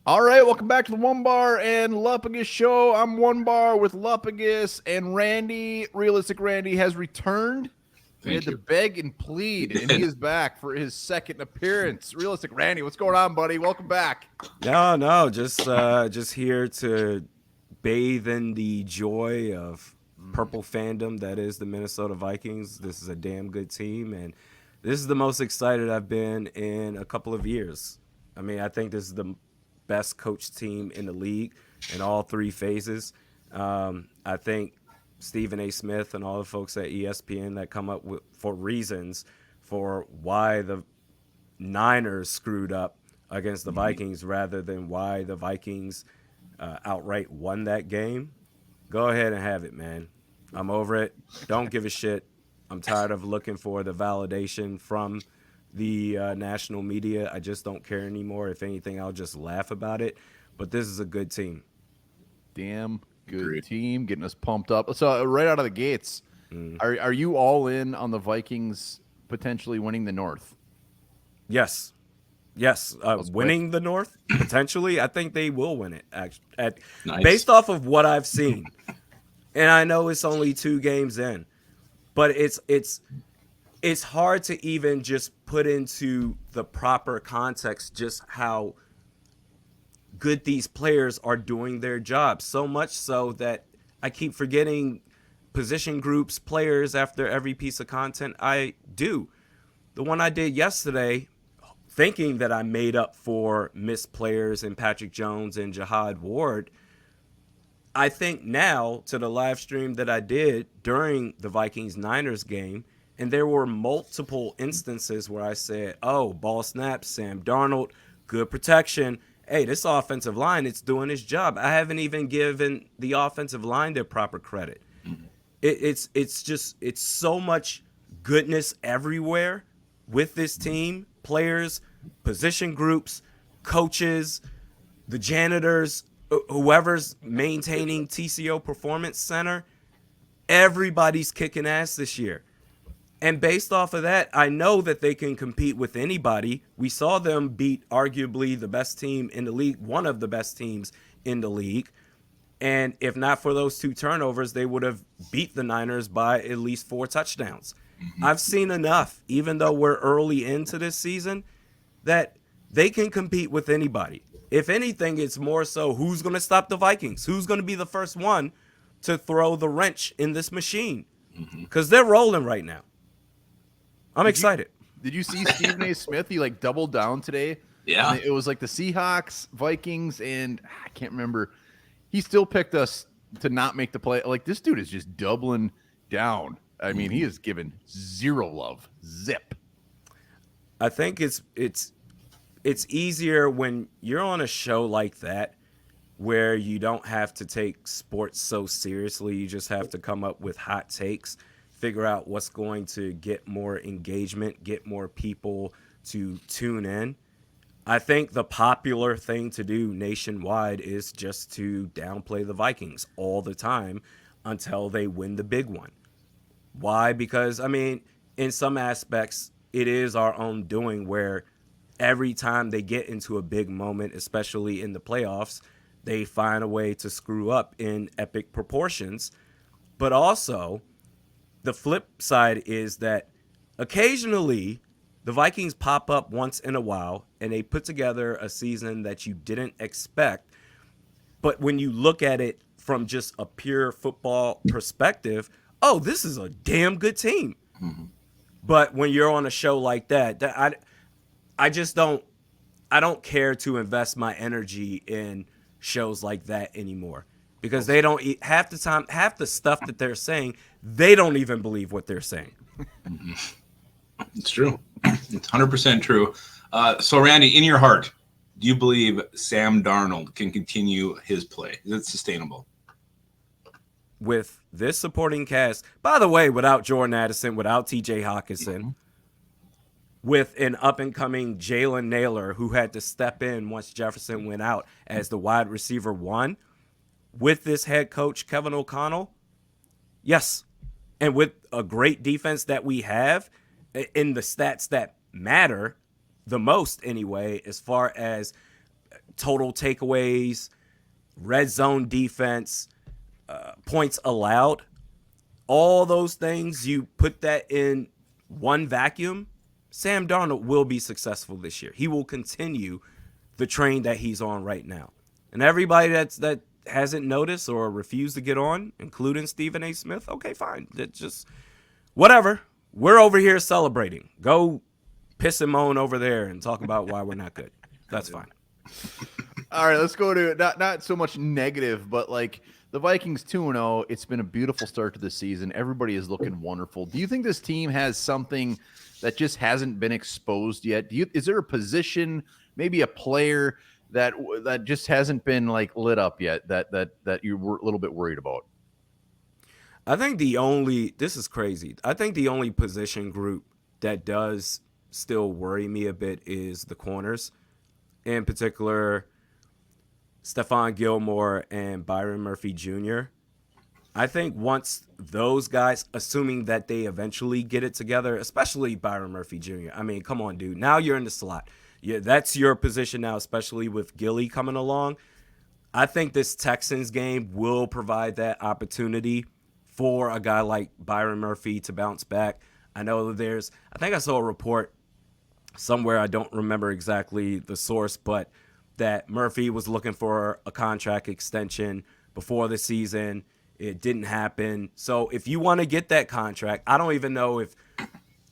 All right, welcome back to the Onebar and Lupagus show. I'm Onebar with Lupagus, and Randy, Realistic Randy, has returned. We had Thank to you. beg and plead, and he is back for his second appearance. Realistic Randy, what's going on, buddy? Welcome back. No, just here to bathe in the joy of purple fandom that is the Minnesota Vikings. This is a damn good team, and this is the most excited I've been in a couple of years. I mean, I think this is the best coached team in the league in all three phases. I think Stephen A. Smith and all the folks at ESPN that come up with for reasons for why the Niners screwed up against the Vikings rather than why the Vikings outright won that game. Go ahead and have it, man. I'm over it. Don't give a shit. I'm tired of looking for the validation from the national media. I just don't care anymore. If anything, I'll just laugh about it. But this is a good team. Damn good Agreed. team, getting us pumped up. So right out of the gates, are you all in on the Vikings potentially winning the North? Yes. Winning the North potentially. I think they will win it. Nice. Based off of what I've seen, and I know it's only 2 games in, but it's hard to even just put into the proper context just how good these players are doing their job. So much so that I keep forgetting position groups, players after every piece of content I do. The one I did yesterday, thinking that I made up for missed players in Patrick Jones and Jihad Ward, I think now to the live stream that I did during the Vikings-Niners game, and there were multiple instances where I said, oh, ball snaps, Sam Darnold, good protection. Hey, this offensive line, it's doing its job. I haven't even given the offensive line their proper credit. It's so much goodness everywhere with this team, players, position groups, coaches, the janitors, whoever's maintaining TCO Performance Center. Everybody's kicking ass this year. And based off of that, I know that they can compete with anybody. We saw them beat arguably the best team in the league, one of the best teams in the league. And if not for those 2 turnovers, they would have beat the Niners by at least 4 touchdowns. I've seen enough, even though we're early into this season, that they can compete with anybody. If anything, it's more so who's going to stop the Vikings? Who's going to be the first one to throw the wrench in this machine? Because they're rolling right now. I'm excited. Did you see Stephen A. Smith? He doubled down today. Yeah. And it was like the Seahawks, Vikings, and I can't remember. He still picked us to not make the play. Like, this dude is just doubling down. I mean, he is given zero love. Zip. I think it's easier when you're on a show like that where you don't have to take sports so seriously. You just have to come up with hot takes, figure out what's going to get more engagement, get more people to tune in. I think the popular thing to do nationwide is just to downplay the Vikings all the time until they win the big one. Why? Because, I mean, in some aspects, it is our own doing where every time they get into a big moment, especially in the playoffs, they find a way to screw up in epic proportions. But also, the flip side is that occasionally the Vikings pop up once in a while and they put together a season that you didn't expect. But when you look at it from just a pure football perspective, oh, this is a damn good team. But when you're on a show like that, I just don't care to invest my energy in shows like that anymore. Because they don't half the time, half the stuff that they're saying, they don't even believe what they're saying. It's true. It's 100% true. So, Randy, in your heart, do you believe Sam Darnold can continue his play? Is it sustainable? With this supporting cast, by the way, without Jordan Addison, without TJ Hawkinson, with an up-and-coming Jalen Naylor who had to step in once Jefferson went out as the wide receiver 1, with this head coach, Kevin O'Connell, yes. And with a great defense that we have in the stats that matter the most anyway, as far as total takeaways, red zone defense, points allowed, all those things, you put that in one vacuum, Sam Darnold will be successful this year. He will continue the train that he's on right now. And everybody that hasn't noticed or refused to get on, including Stephen A. Smith, okay, fine. It's just whatever. We're over here celebrating. Go piss and moan over there and talk about why we're not good. That's fine. All right, let's go to not so much negative, but like the Vikings 2-0. It's been a beautiful start to the season. Everybody is looking wonderful. Do you think this team has something that just hasn't been exposed yet? Is there a position, maybe a player that just hasn't been like lit up yet that you were a little bit worried about? I think this is crazy. I think the only position group that does still worry me a bit is the corners, in particular Stefon Gilmore and Byron Murphy Jr. I think once those guys, assuming that they eventually get it together, especially Byron Murphy Jr. I mean, come on, dude. Now you're in the slot. Yeah, that's your position now, especially with Gilly coming along. I think this Texans game will provide that opportunity for a guy like Byron Murphy to bounce back. I know I think I saw a report somewhere, I don't remember exactly the source, but that Murphy was looking for a contract extension before the season. It didn't happen. So if you want to get that contract, I don't even know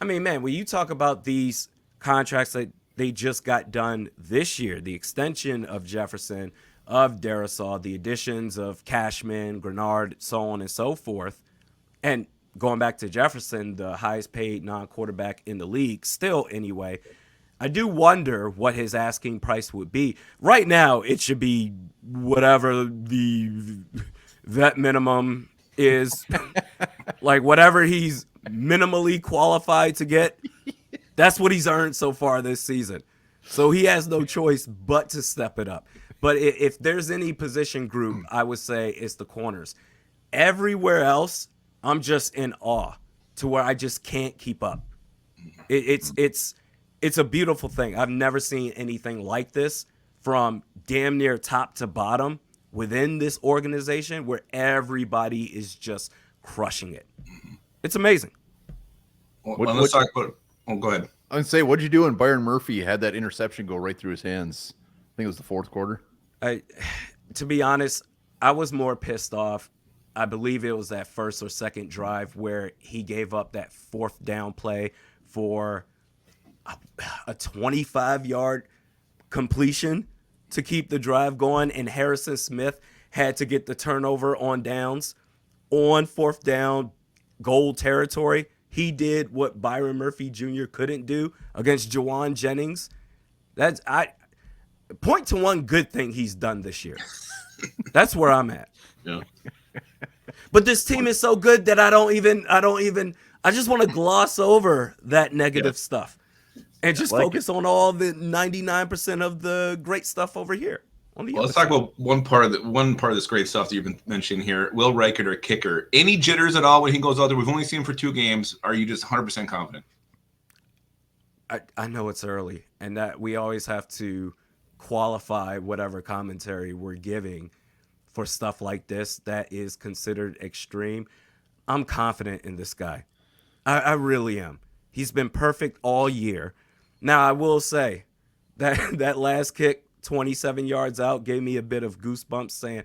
man, when you talk about these contracts that they just got done this year, the extension of Jefferson, of Darisaw, the additions of Cashman, Grenard, so on and so forth, and going back to Jefferson, the highest paid non-quarterback in the league, still anyway, I do wonder what his asking price would be. Right now, it should be whatever the vet minimum is, like whatever he's minimally qualified to get. That's what he's earned so far this season. So he has no choice but to step it up. But if there's any position group, I would say it's the corners. Everywhere else, I'm just in awe to where I just can't keep up. It's a beautiful thing. I've never seen anything like this from damn near top to bottom within this organization where everybody is just crushing it. It's amazing. Well, let's talk about – go ahead. I would say, what'd you do when Byron Murphy had that interception go right through his hands? I think it was the fourth quarter. To be honest, I was more pissed off. I believe it was that first or second drive where he gave up that fourth down play for a 25-yard completion to keep the drive going, and Harrison Smith had to get the turnover on downs on fourth down, goal territory. He did what Byron Murphy Jr. couldn't do against Jawan Jennings. Point to one good thing he's done this year. That's where I'm at. Yeah. But this team is so good that I just want to gloss over that negative stuff and just focus on all the 99% of the great stuff over here. Let's talk about one part of this great stuff that you've been mentioning here. Will Reichert, or kicker. Any jitters at all when he goes out there? We've only seen him for 2 games. Are you just 100% confident? I know it's early, and that we always have to qualify whatever commentary we're giving for stuff like this that is considered extreme. I'm confident in this guy. I really am. He's been perfect all year. Now, I will say that last kick, 27 yards out, gave me a bit of goosebumps saying,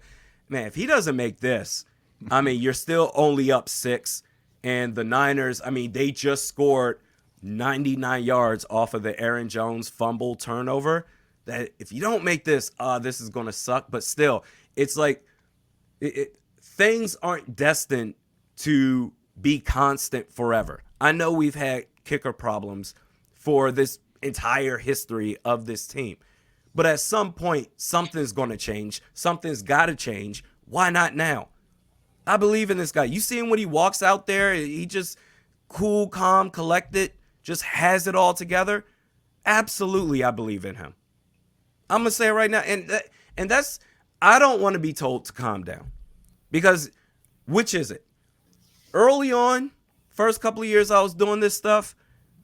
man, if he doesn't make this, I mean, you're still only up 6. And the Niners, I mean, they just scored 99 yards off of the Aaron Jones fumble turnover. That if you don't make this, this is going to suck. But still, it's like things aren't destined to be constant forever. I know we've had kicker problems for this entire history of this team. But at some point, something's going to change. Something's got to change. Why not now? I believe in this guy. You see him when he walks out there, he just cool, calm, collected, just has it all together. Absolutely, I believe in him. I'm going to say it right now. And that's, I don't want to be told to calm down. Because which is it? Early on, first couple of years I was doing this stuff,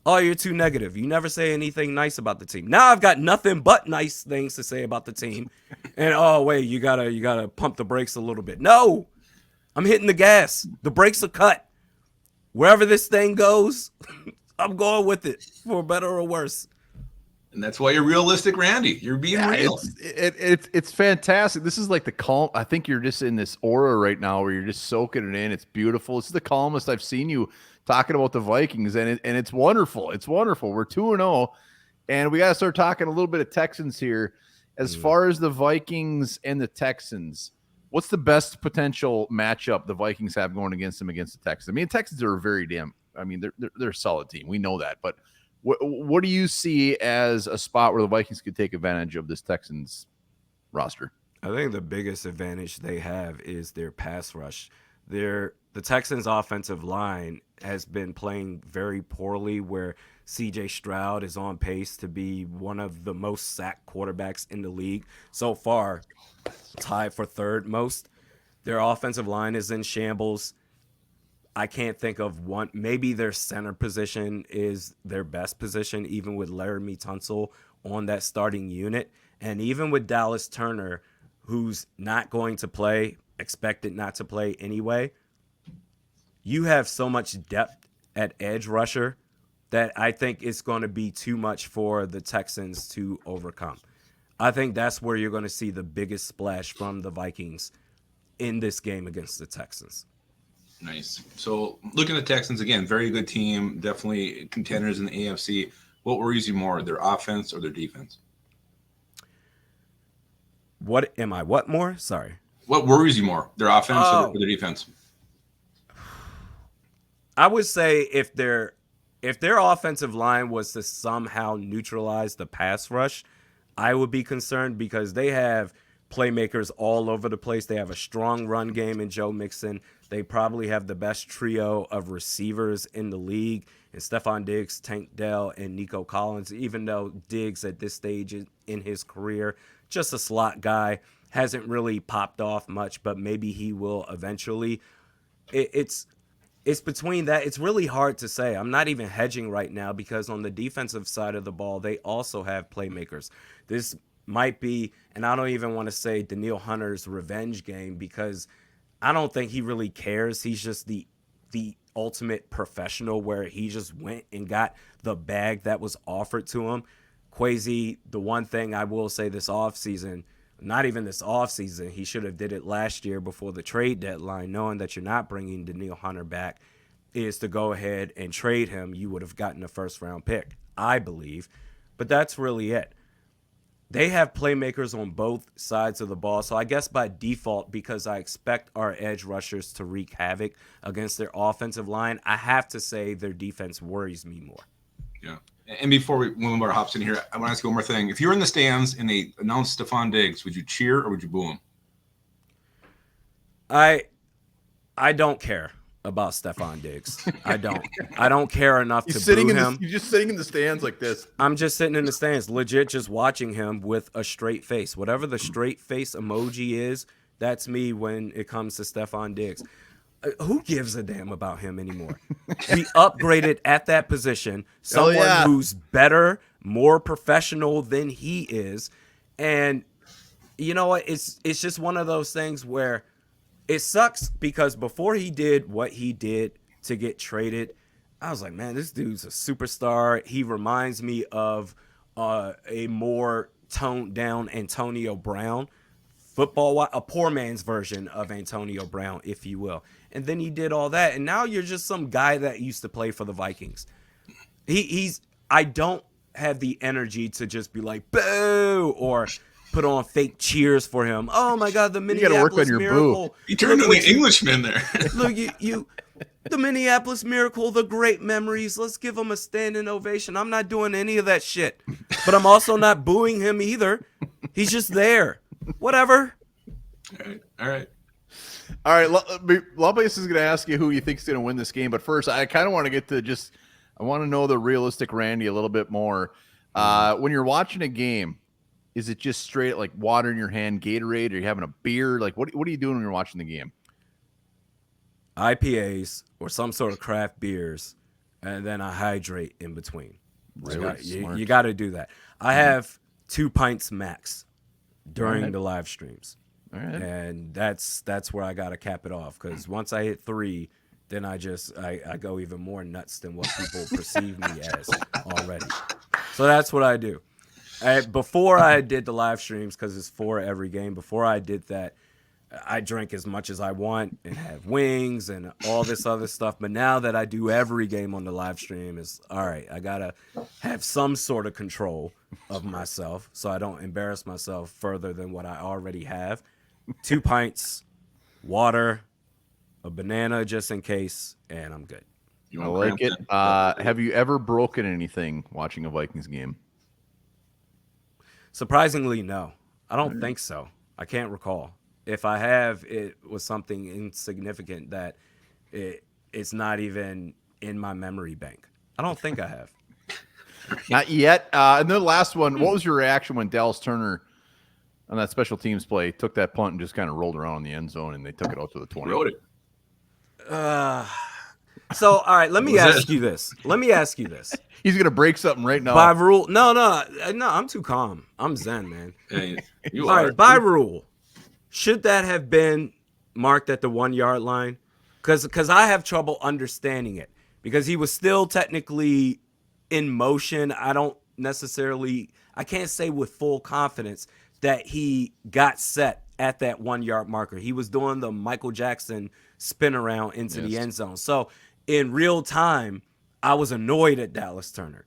Oh, you're too negative. You never say anything nice about the team. Now I've got nothing but nice things to say about the team. And oh wait, you gotta pump the brakes a little bit. No, I'm hitting the gas. The brakes are cut. Wherever this thing goes, I'm going with it, for better or worse. And that's why you're realistic, Randy. You're being real. It's fantastic. This is like the calm. I think you're just in this aura right now where you're just soaking it in. It's beautiful. This is the calmest I've seen you talking about the Vikings, and it's wonderful. It's wonderful. We're 2-0, and we got to start talking a little bit of Texans here. As far as the Vikings and the Texans, what's the best potential matchup the Vikings have going against them against the Texans? I mean, the Texans are a very they're a solid team. We know that, but what do you see as a spot where the Vikings could take advantage of this Texans roster? I think the biggest advantage they have is their pass rush. The Texans' offensive line has been playing very poorly, where C.J. Stroud is on pace to be one of the most sacked quarterbacks in the league so far, tied for third most. Their offensive line is in shambles. I can't think of one. Maybe their center position is their best position, even with Laramie Tunsil on that starting unit. And even with Dallas Turner, who's not going to play, expected not to play anyway, you have so much depth at edge rusher that I think it's going to be too much for the Texans to overcome. I think that's where you're going to see the biggest splash from the Vikings in this game against the Texans. Nice. So looking at the Texans, again, very good team, definitely contenders in the AFC. What worries you more, their offense or their defense? What more? Sorry. What worries you more, their offense or their defense? I would say if their offensive line was to somehow neutralize the pass rush, I would be concerned, because they have playmakers all over the place. They have a strong run game in Joe Mixon. They probably have the best trio of receivers in the league, and Stefon Diggs, Tank Dell, and Nico Collins, even though Diggs at this stage in his career, just a slot guy, hasn't really popped off much, but maybe he will eventually. It's between that. It's really hard to say. I'm not even hedging right now, because on the defensive side of the ball, they also have playmakers. This might be, and I don't even want to say Danielle Hunter's revenge game, because I don't think he really cares. He's just the ultimate professional, where he just went and got the bag that was offered to him. Kwesi, the one thing I will say this offseason, not even this offseason, he should have did it last year before the trade deadline, knowing that you're not bringing Danielle Hunter back, is to go ahead and trade him. You would have gotten a first-round pick, I believe. But that's really it. They have playmakers on both sides of the ball. So I guess by default, because I expect our edge rushers to wreak havoc against their offensive line, I have to say their defense worries me more. Yeah. And before Onebar hops in here, I want to ask you one more thing. If you were in the stands and they announced Stefon Diggs, would you cheer or would you boo him? I don't care about Stefon Diggs. I don't care enough to boo him. You're just sitting in the stands like this. I'm just sitting in the stands, legit just watching him with a straight face. Whatever the straight face emoji is, that's me when it comes to Stefon Diggs. Who gives a damn about him anymore? We upgraded at that position someone who's better, more professional than he is. And you know what? It's just one of those things where it sucks, because before he did what he did to get traded, I was like, man, this dude's a superstar. He reminds me of a more toned down Antonio Brown, a poor man's version of Antonio Brown, if you will. And then he did all that, and now you're just some guy that used to play for the Vikings. I don't have the energy to just be like, boo, or put on fake cheers for him. Oh my God, the Minneapolis Miracle. Boo. You turned into an Englishman there. Look, the Minneapolis Miracle, the great memories. Let's give him a standing ovation. I'm not doing any of that shit, but I'm also not booing him either. He's just there. Whatever. All right. Lupagus is going to ask you who you think is going to win this game, but first, I kind of want to get to I want to know the realistic Randy a little bit more. When you're watching a game, is it just straight like water in your hand, Gatorade? Are you having a beer? Like, what are you doing when you're watching the game? IPAs or some sort of craft beers and then I hydrate in between. Really You got to do that. I have 2 pints max during the live streams. All right. And that's where I got to cap it off, because once I hit 3, then I go even more nuts than what people perceive me as already. So that's what I do. Before I did the live streams, because it's for every game, before I did that, I drank as much as I want and have wings and all this other stuff. But now that I do every game on the live stream, it's all right. I got to have some sort of control of myself so I don't embarrass myself further than what I already have. 2 pints, water, a banana just in case, and I'm good. I like it. Have you ever broken anything watching a Vikings game? Surprisingly, no. I don't think so. I can't recall. If I have, it was something insignificant that it's not even in my memory bank. I don't think I have. Not yet. And the last one, what was your reaction when Dallas Turner on that special teams play took that punt and just kind of rolled around in the end zone and they took it out to the 20? Wrote it. So, all right, let me ask you this. He's going to break something right now. By rule, no, I'm too calm. I'm zen, man. Yeah, you All are. right, by rule, should that have been marked at the 1 yard line? Because I have trouble understanding it, because he was still technically in motion. I can't say with full confidence that he got set at that 1 yard marker. He was doing the Michael Jackson spin around into the end zone. So in real time, I was annoyed at Dallas Turner.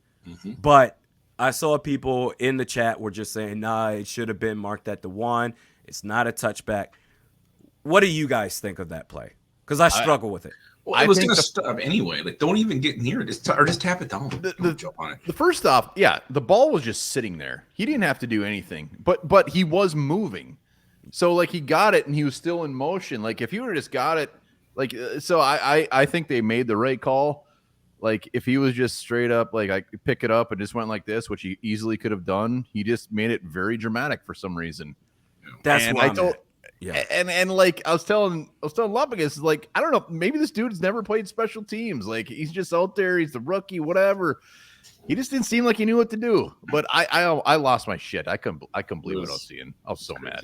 But I saw people in the chat were just saying, nah, it should have been marked at the 1. It's not a touchback. What do you guys think of that play? Because I struggle with it. Well, it was going to stop anyway. Like, don't even get near it. Just tap it down. Don't jump on it. The first off, the ball was just sitting there. He didn't have to do anything, but he was moving. So, like, he got it, and he was still in motion. Like, if he would have just got it, like, so I think they made the right call. Like, if he was just straight up, like, I could pick it up and just went like this, which he easily could have done, he just made it very dramatic for some reason. That's what I'm at. Yeah, and like I was telling Lupagus, like, I don't know, maybe this dude's never played special teams. Like, he's just out there, he's the rookie, whatever. He just didn't seem like he knew what to do. But I lost my shit. I couldn't believe what I was seeing. I was so mad.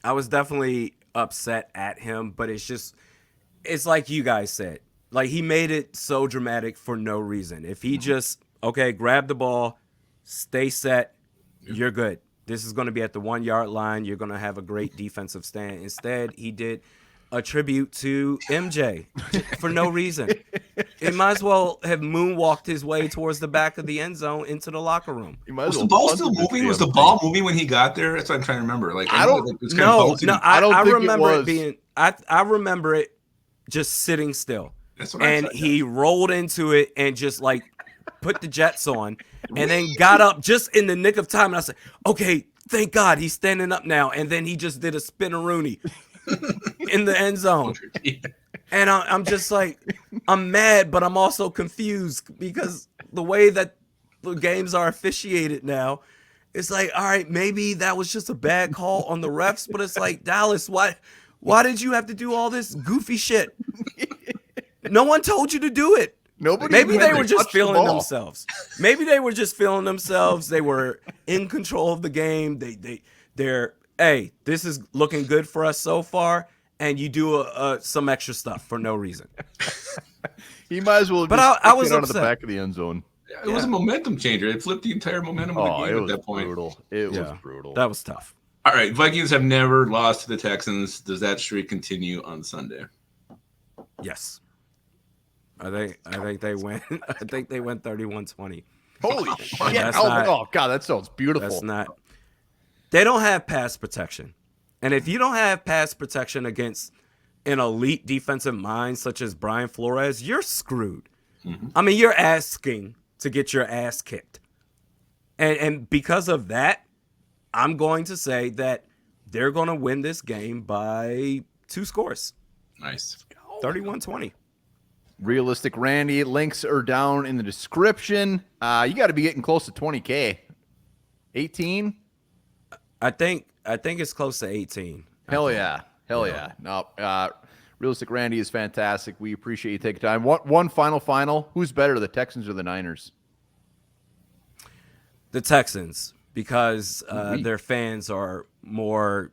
I was definitely upset at him, but it's like you guys said. Like, he made it so dramatic for no reason. If he just, grab the ball, stay set, you're good. This is going to be at the 1 yard line. You're going to have a great defensive stand. Instead, he did a tribute to MJ for no reason. It might as well have moonwalked his way towards the back of the end zone into the locker room. Was the ball still moving? Was the ball moving when he got there? That's what I'm trying to remember. Like, I remember it being. I remember it just sitting still. That's what and he rolled into it and just like put the Jets on, and then got up just in the nick of time. And I said, okay, thank God he's standing up now. And then he just did a spin-a-rooney in the end zone. And I'm just like, I'm mad, but I'm also confused because the way that the games are officiated now, it's like, all right, maybe that was just a bad call on the refs, but it's like, Dallas, why did you have to do all this goofy shit? No one told you to do it. Maybe they were just feeling themselves. Maybe they were just feeling themselves. They were in control of the game. They're hey, this is looking good for us so far, and you do some extra stuff for no reason. He might as well. But I was out of the back of the end zone. It was a momentum changer. It flipped the entire momentum of the game at that point. Brutal. It was brutal. That was tough. All right, Vikings have never lost to the Texans. Does that streak continue on Sunday? Yes. I think they win. I think they win 31-20. Holy shit! Oh God, that sounds beautiful. That's not. They don't have pass protection, and if you don't have pass protection against an elite defensive mind such as Brian Flores, you're screwed. Mm-hmm. I mean, you're asking to get your ass kicked, and because of that, I'm going to say that they're going to win this game by 2 scores. Nice, 31-20. Realistic Randy, links are down in the description. You got to be getting close to 20K. 18? I think it's close to 18. Hell yeah. No. Realistic Randy is fantastic. We appreciate you taking time. One final. Who's better, the Texans or the Niners? The Texans, because their fans are more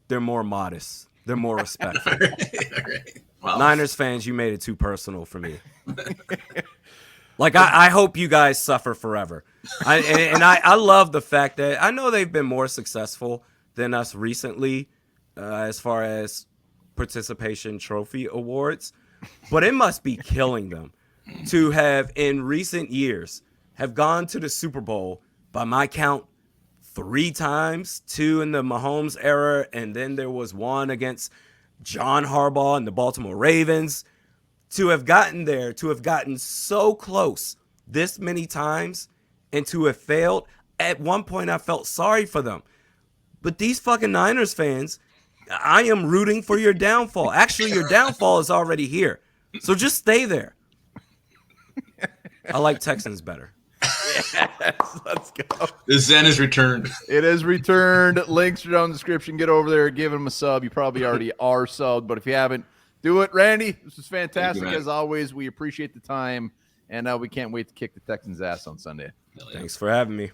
modest. They're more respectful. Right. Well, Niners fans, you made it too personal for me. Like, I hope you guys suffer forever. I love the fact that I know they've been more successful than us recently as far as participation trophy awards, but it must be killing them to have in recent years have gone to the Super Bowl by my count 3 times, 2 in the Mahomes era, and then there was 1 against John Harbaugh and the Baltimore Ravens. To have gotten there, to have gotten so close this many times, and to have failed, at one point I felt sorry for them. But these fucking Niners fans, I am rooting for your downfall. Actually, your downfall is already here. So just stay there. I like Texans better. Yes, let's go. the Zen is returned. It is returned. Links are down in the description. Get over there, give him a sub. You probably already are subbed, but if you haven't, do it. Randy, this was fantastic Thank you, as always. We appreciate the time, and we can't wait to kick the Texans' ass on Sunday. Thanks for having me.